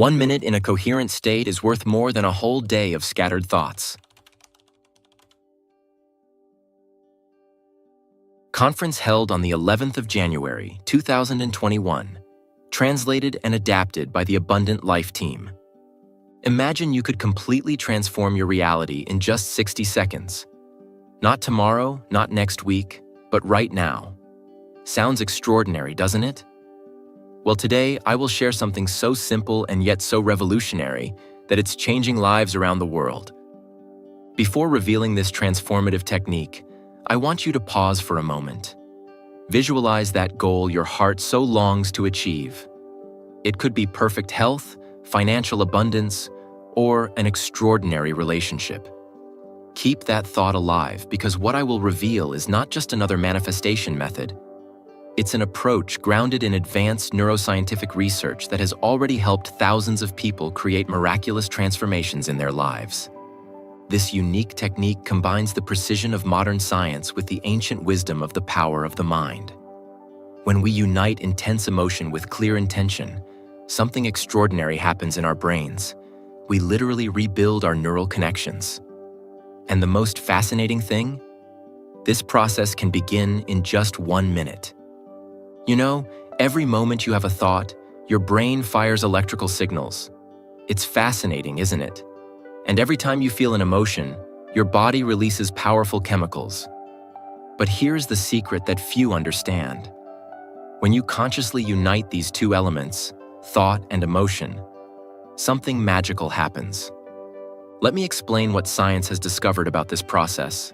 1 minute in a coherent state is worth more than a whole day of scattered thoughts. Conference held on the 11th of January, 2021. Translated and adapted by the Abundant Life team. Imagine you could completely transform your reality in just 60 seconds. Not tomorrow, not next week, but right now. Sounds extraordinary, doesn't it? Well, today I will share something so simple and yet so revolutionary that it's changing lives around the world. Before revealing this transformative technique, I want you to pause for a moment. Visualize that goal your heart so longs to achieve. It could be perfect health, financial abundance, or an extraordinary relationship. Keep that thought alive because what I will reveal is not just another manifestation method. It's an approach grounded in advanced neuroscientific research that has already helped thousands of people create miraculous transformations in their lives. This unique technique combines the precision of modern science with the ancient wisdom of the power of the mind. When we unite intense emotion with clear intention, something extraordinary happens in our brains. We literally rebuild our neural connections. And the most fascinating thing? This process can begin in just 1 minute. You know, every moment you have a thought, your brain fires electrical signals. It's fascinating, isn't it? And every time you feel an emotion, your body releases powerful chemicals. But here's the secret that few understand. When you consciously unite these two elements, thought and emotion, something magical happens. Let me explain what science has discovered about this process.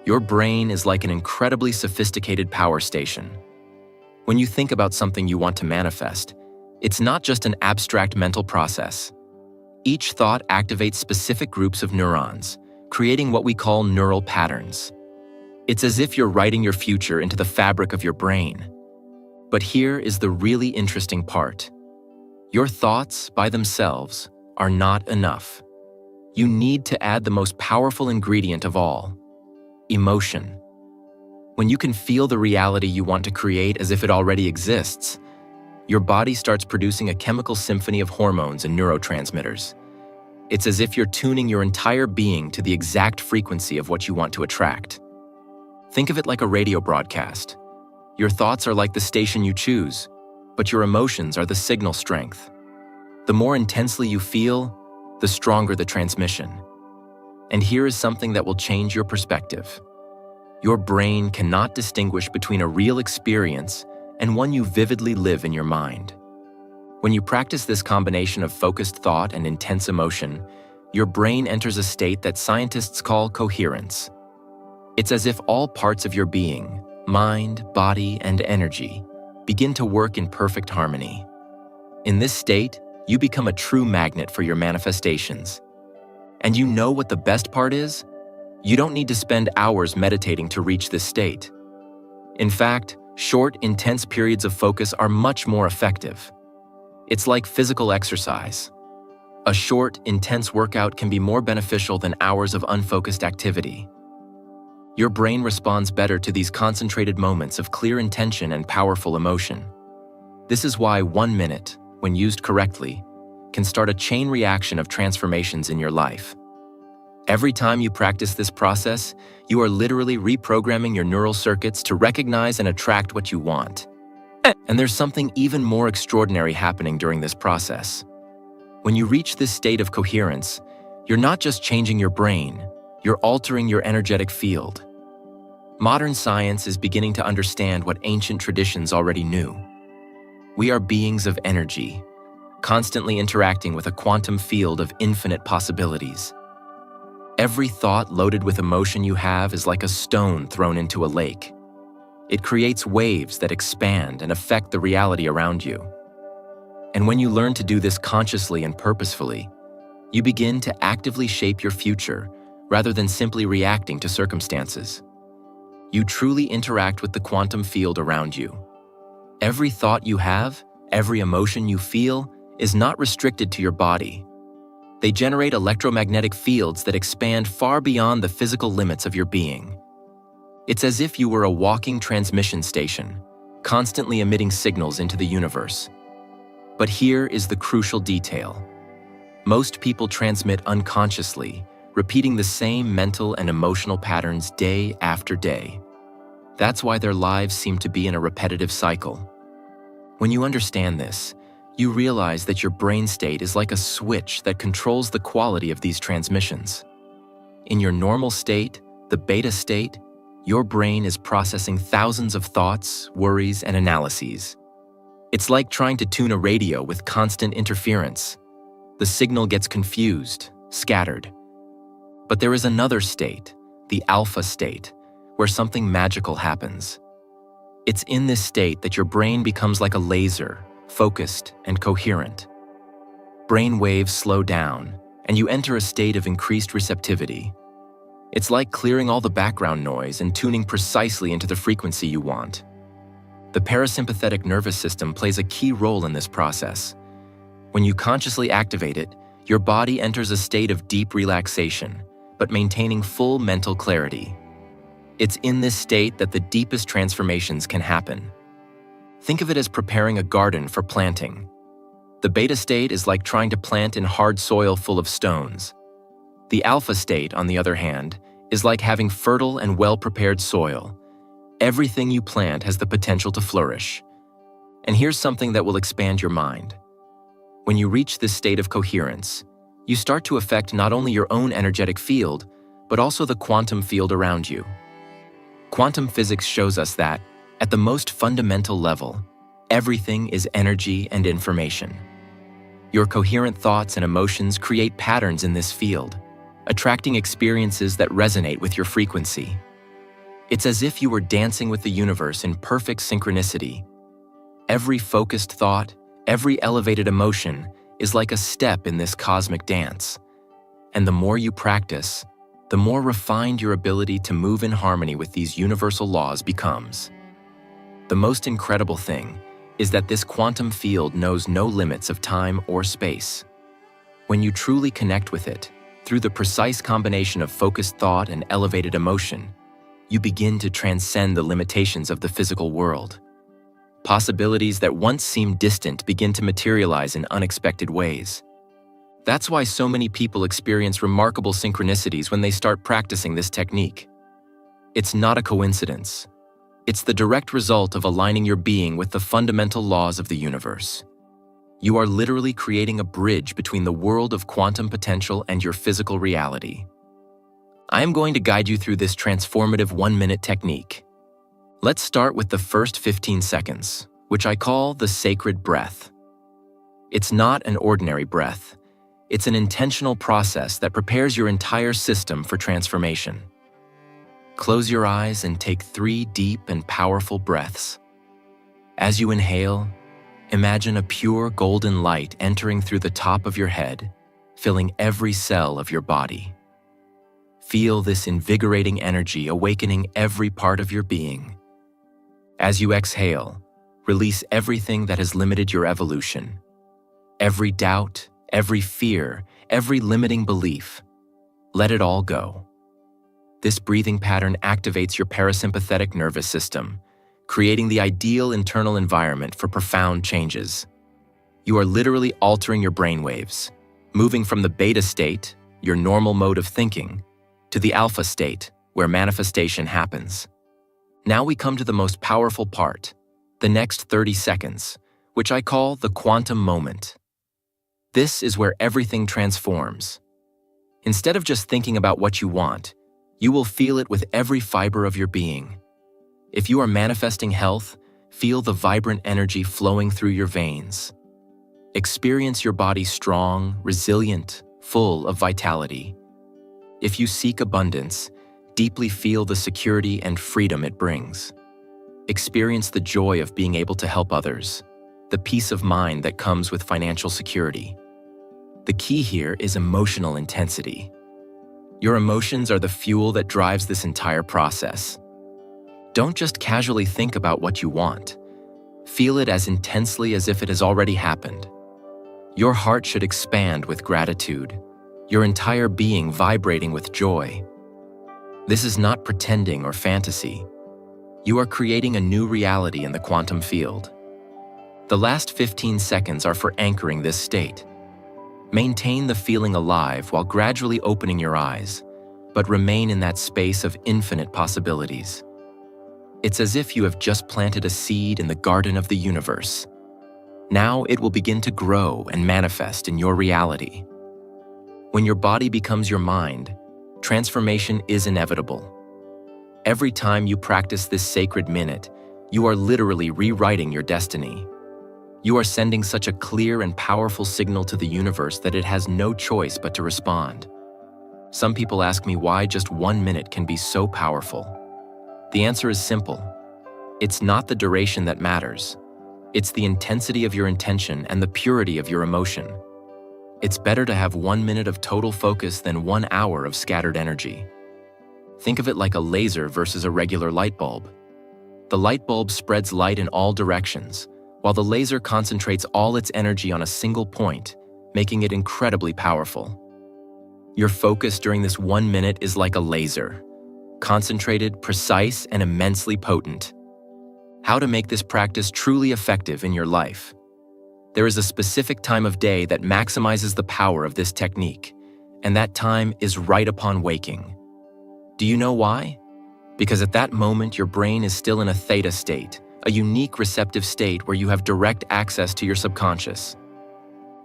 Your brain is like an incredibly sophisticated power station. When you think about something you want to manifest, it's not just an abstract mental process. Each thought activates specific groups of neurons, creating what we call neural patterns. It's as if you're writing your future into the fabric of your brain. But here is the really interesting part. Your thoughts, by themselves, are not enough. You need to add the most powerful ingredient of all: emotion. When you can feel the reality you want to create as if it already exists, your body starts producing a chemical symphony of hormones and neurotransmitters. It's as if you're tuning your entire being to the exact frequency of what you want to attract. Think of it like a radio broadcast. Your thoughts are like the station you choose, but your emotions are the signal strength. The more intensely you feel, the stronger the transmission. And here is something that will change your perspective. Your brain cannot distinguish between a real experience and one you vividly live in your mind. When you practice this combination of focused thought and intense emotion, your brain enters a state that scientists call coherence. It's as if all parts of your being, mind, body, and energy, begin to work in perfect harmony. In this state, you become a true magnet for your manifestations. And you know what the best part is? You don't need to spend hours meditating to reach this state. In fact, short, intense periods of focus are much more effective. It's like physical exercise. A short, intense workout can be more beneficial than hours of unfocused activity. Your brain responds better to these concentrated moments of clear intention and powerful emotion. This is why 1 minute, when used correctly, can start a chain reaction of transformations in your life. Every time you practice this process, you are literally reprogramming your neural circuits to recognize and attract what you want. And there's something even more extraordinary happening during this process. When you reach this state of coherence, you're not just changing your brain, you're altering your energetic field. Modern science is beginning to understand what ancient traditions already knew. We are beings of energy, constantly interacting with a quantum field of infinite possibilities. Every thought loaded with emotion you have is like a stone thrown into a lake. It creates waves that expand and affect the reality around you. And when you learn to do this consciously and purposefully, you begin to actively shape your future rather than simply reacting to circumstances. You truly interact with the quantum field around you. Every thought you have, every emotion you feel, is not restricted to your body. They generate electromagnetic fields that expand far beyond the physical limits of your being. It's as if you were a walking transmission station, constantly emitting signals into the universe. But here is the crucial detail. Most people transmit unconsciously, repeating the same mental and emotional patterns day after day. That's why their lives seem to be in a repetitive cycle. When you understand this, you realize that your brain state is like a switch that controls the quality of these transmissions. In your normal state, the beta state, your brain is processing thousands of thoughts, worries, and analyses. It's like trying to tune a radio with constant interference. The signal gets confused, scattered. But there is another state, the alpha state, where something magical happens. It's in this state that your brain becomes like a laser, focused and coherent. Brain waves slow down, and you enter a state of increased receptivity. It's like clearing all the background noise and tuning precisely into the frequency you want. The parasympathetic nervous system plays a key role in this process. When you consciously activate it, your body enters a state of deep relaxation, but maintaining full mental clarity. It's in this state that the deepest transformations can happen. Think of it as preparing a garden for planting. The beta state is like trying to plant in hard soil full of stones. The alpha state, on the other hand, is like having fertile and well-prepared soil. Everything you plant has the potential to flourish. And here's something that will expand your mind. When you reach this state of coherence, you start to affect not only your own energetic field, but also the quantum field around you. Quantum physics shows us that, at the most fundamental level, everything is energy and information. Your coherent thoughts and emotions create patterns in this field, attracting experiences that resonate with your frequency. It's as if you were dancing with the universe in perfect synchronicity. Every focused thought, every elevated emotion is like a step in this cosmic dance. And the more you practice, the more refined your ability to move in harmony with these universal laws becomes. The most incredible thing is that this quantum field knows no limits of time or space. When you truly connect with it, through the precise combination of focused thought and elevated emotion, you begin to transcend the limitations of the physical world. Possibilities that once seemed distant begin to materialize in unexpected ways. That's why so many people experience remarkable synchronicities when they start practicing this technique. It's not a coincidence. It's the direct result of aligning your being with the fundamental laws of the universe. You are literally creating a bridge between the world of quantum potential and your physical reality. I am going to guide you through this transformative 1-minute technique. Let's start with the first 15 seconds, which I call the sacred breath. It's not an ordinary breath. It's an intentional process that prepares your entire system for transformation. Close your eyes and take 3 deep and powerful breaths. As you inhale, imagine a pure golden light entering through the top of your head, filling every cell of your body. Feel this invigorating energy awakening every part of your being. As you exhale, release everything that has limited your evolution. Every doubt, every fear, every limiting belief. Let it all go. This breathing pattern activates your parasympathetic nervous system, creating the ideal internal environment for profound changes. You are literally altering your brainwaves, moving from the beta state, your normal mode of thinking, to the alpha state, where manifestation happens. Now we come to the most powerful part, the next 30 seconds, which I call the quantum moment. This is where everything transforms. Instead of just thinking about what you want, you will feel it with every fiber of your being. If you are manifesting health, feel the vibrant energy flowing through your veins. Experience your body strong, resilient, full of vitality. If you seek abundance, deeply feel the security and freedom it brings. Experience the joy of being able to help others, the peace of mind that comes with financial security. The key here is emotional intensity. Your emotions are the fuel that drives this entire process. Don't just casually think about what you want. Feel it as intensely as if it has already happened. Your heart should expand with gratitude, your entire being vibrating with joy. This is not pretending or fantasy. You are creating a new reality in the quantum field. The last 15 seconds are for anchoring this state. Maintain the feeling alive while gradually opening your eyes, but remain in that space of infinite possibilities. It's as if you have just planted a seed in the garden of the universe. Now it will begin to grow and manifest in your reality. When your body becomes your mind, transformation is inevitable. Every time you practice this sacred minute, you are literally rewriting your destiny. You are sending such a clear and powerful signal to the universe that it has no choice but to respond. Some people ask me why just 1 minute can be so powerful. The answer is simple. It's not the duration that matters. It's the intensity of your intention and the purity of your emotion. It's better to have 1 minute of total focus than 1 hour of scattered energy. Think of it like a laser versus a regular light bulb. The light bulb spreads light in all directions, while the laser concentrates all its energy on a single point, making it incredibly powerful. Your focus during this 1 minute is like a laser, concentrated, precise, and immensely potent. How to make this practice truly effective in your life? There is a specific time of day that maximizes the power of this technique, and that time is right upon waking. Do you know why? Because at that moment, your brain is still in a theta state, a unique receptive state where you have direct access to your subconscious.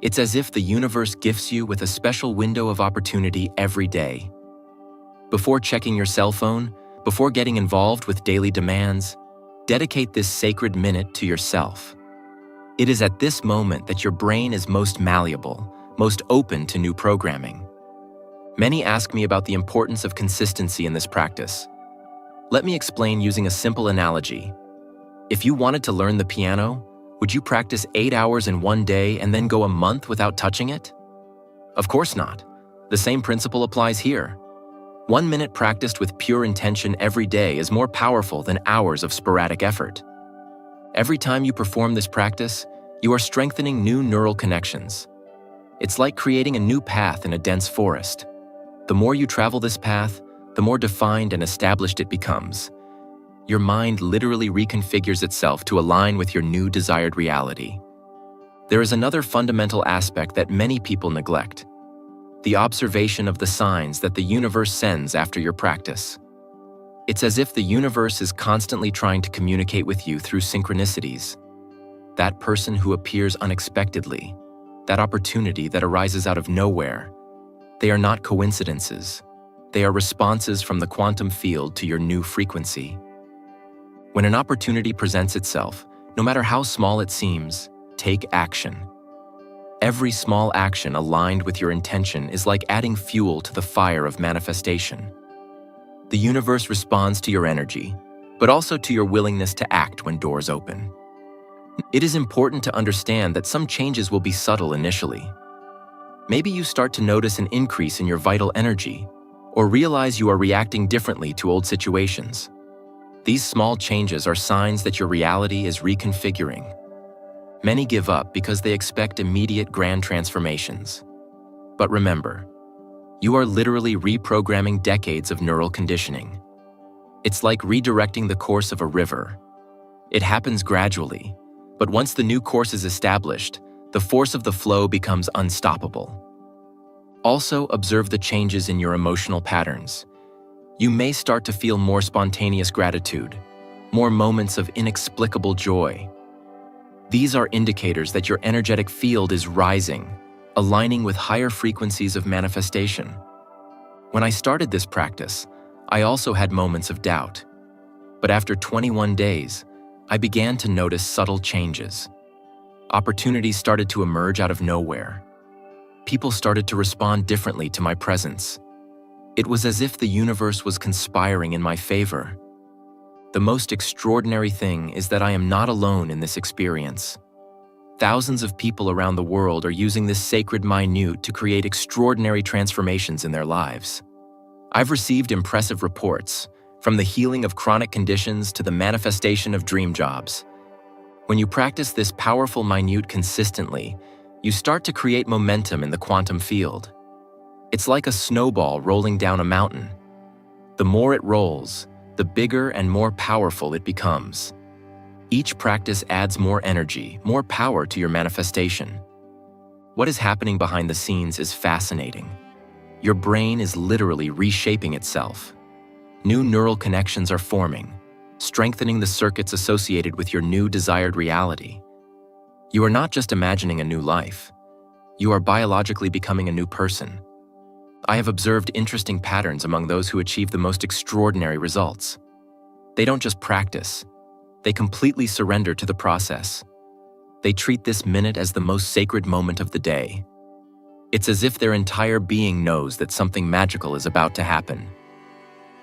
It's as if the universe gifts you with a special window of opportunity every day. Before checking your cell phone, before getting involved with daily demands, dedicate this sacred minute to yourself. It is at this moment that your brain is most malleable, most open to new programming. Many ask me about the importance of consistency in this practice. Let me explain using a simple analogy. If you wanted to learn the piano, would you practice 8 hours in 1 day and then go a month without touching it? Of course not. The same principle applies here. 1 minute practiced with pure intention every day is more powerful than hours of sporadic effort. Every time you perform this practice, you are strengthening new neural connections. It's like creating a new path in a dense forest. The more you travel this path, the more defined and established it becomes. Your mind literally reconfigures itself to align with your new desired reality. There is another fundamental aspect that many people neglect: the observation of the signs that the universe sends after your practice. It's as if the universe is constantly trying to communicate with you through synchronicities. That person who appears unexpectedly, that opportunity that arises out of nowhere, they are not coincidences. They are responses from the quantum field to your new frequency. When an opportunity presents itself, no matter how small it seems, take action. Every small action aligned with your intention is like adding fuel to the fire of manifestation. The universe responds to your energy, but also to your willingness to act when doors open. It is important to understand that some changes will be subtle initially. Maybe you start to notice an increase in your vital energy, or realize you are reacting differently to old situations. These small changes are signs that your reality is reconfiguring. Many give up because they expect immediate grand transformations. But remember, you are literally reprogramming decades of neural conditioning. It's like redirecting the course of a river. It happens gradually, but once the new course is established, the force of the flow becomes unstoppable. Also, observe the changes in your emotional patterns. You may start to feel more spontaneous gratitude, more moments of inexplicable joy. These are indicators that your energetic field is rising, aligning with higher frequencies of manifestation. When I started this practice, I also had moments of doubt. But after 21 days, I began to notice subtle changes. Opportunities started to emerge out of nowhere. People started to respond differently to my presence. It was as if the universe was conspiring in my favor. The most extraordinary thing is that I am not alone in this experience. Thousands of people around the world are using this sacred minute to create extraordinary transformations in their lives. I've received impressive reports, from the healing of chronic conditions to the manifestation of dream jobs. When you practice this powerful minute consistently, you start to create momentum in the quantum field. It's like a snowball rolling down a mountain. The more it rolls, the bigger and more powerful it becomes. Each practice adds more energy, more power to your manifestation. What is happening behind the scenes is fascinating. Your brain is literally reshaping itself. New neural connections are forming, strengthening the circuits associated with your new desired reality. You are not just imagining a new life. You are biologically becoming a new person. I have observed interesting patterns among those who achieve the most extraordinary results. They don't just practice. They completely surrender to the process. They treat this minute as the most sacred moment of the day. It's as if their entire being knows that something magical is about to happen.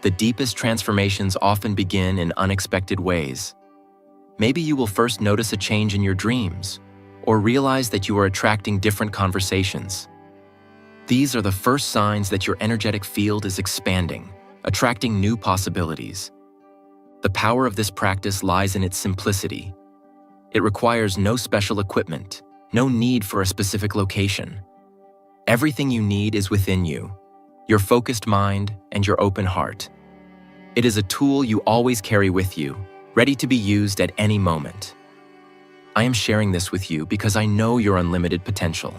The deepest transformations often begin in unexpected ways. Maybe you will first notice a change in your dreams, or realize that you are attracting different conversations. These are the first signs that your energetic field is expanding, attracting new possibilities. The power of this practice lies in its simplicity. It requires no special equipment, no need for a specific location. Everything you need is within you, your focused mind and your open heart. It is a tool you always carry with you, ready to be used at any moment. I am sharing this with you because I know your unlimited potential.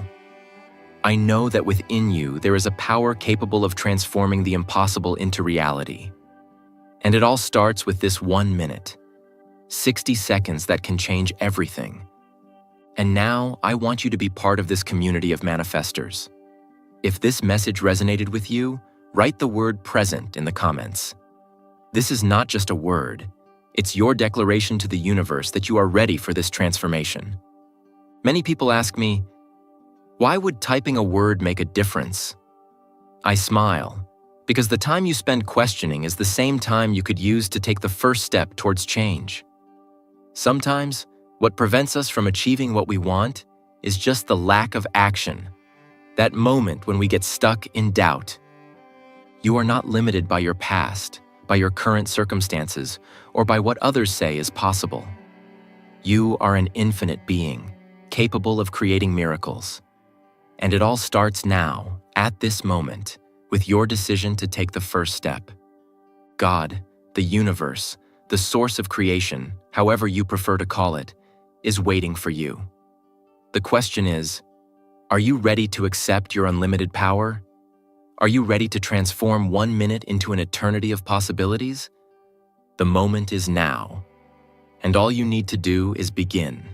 I know that within you there is a power capable of transforming the impossible into reality. And it all starts with this 1 minute, 60 seconds that can change everything. And now I want you to be part of this community of manifestors. If this message resonated with you, write the word present in the comments. This is not just a word. It's your declaration to the universe that you are ready for this transformation. Many people ask me, why would typing a word make a difference? I smile, because the time you spend questioning is the same time you could use to take the first step towards change. Sometimes, what prevents us from achieving what we want is just the lack of action, that moment when we get stuck in doubt. You are not limited by your past, by your current circumstances, or by what others say is possible. You are an infinite being, capable of creating miracles. And it all starts now, at this moment, with your decision to take the first step. God, the universe, the source of creation, however you prefer to call it, is waiting for you. The question is, are you ready to accept your unlimited power? Are you ready to transform 1 minute into an eternity of possibilities? The moment is now, and all you need to do is begin.